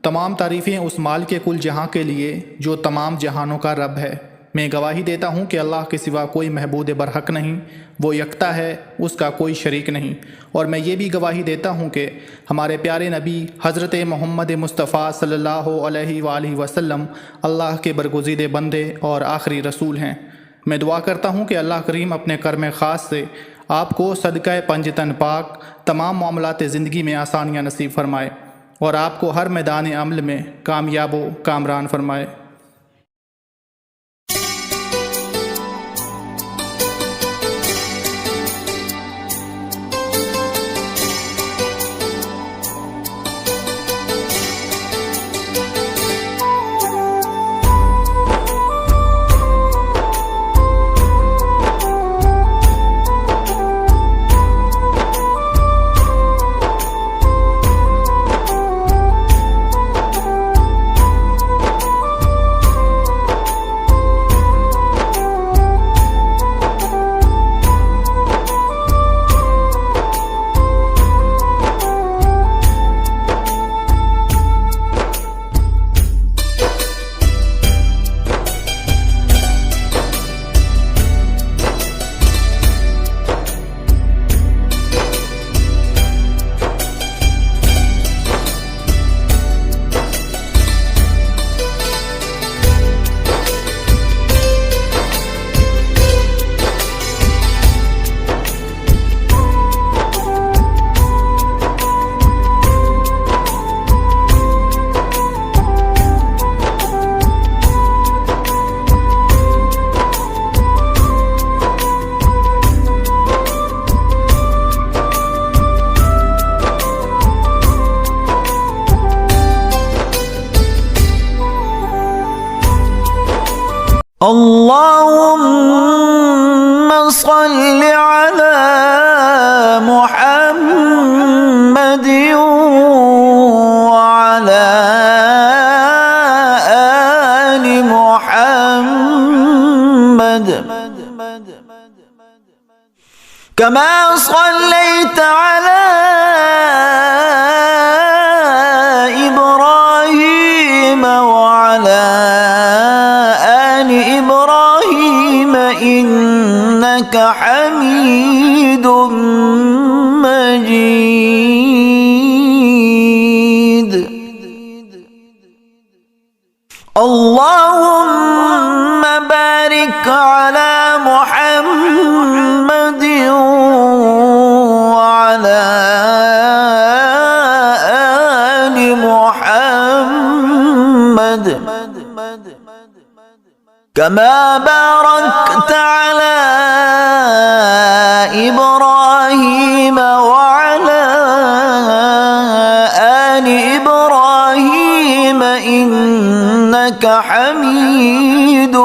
तमाम तारीफ़ें उस माल के कुल जहां के लिए जो तमाम जहानों का रब है। मैं गवाही देता हूँ कि अल्लाह के सिवा कोई महबूद बरहक नहीं, वो यकता है, उसका कोई शरीक नहीं। और मैं ये भी गवाही देता हूँ कि हमारे प्यारे नबी हज़रत मोहम्मद मुस्तफ़ा सल्लल्लाहु अलैहि वसल्लम अल्लाह के बरगुज़ीदे बंदे और आखिरी रसूल हैं। मैं दुआ करता हूँ कि अल्लाह करीम अपने कर्म ख़ास से आपको सदक़े पंजतन पाक तमाम मामलात ज़िंदगी में आसानियाँ नसीब फरमाए और आपको हर मैदान अमल में कामयाब व कामरान फरमाए। اللهم صل على محمد وعلى آل محمد كما صليت على إبراهيم وعلى آل إبراهيم إنك حميد مجيد. اللهم بارك على محمد وعلى آل محمد كما باركت على إبراهيم وعلى آل إبراهيم إنك حميد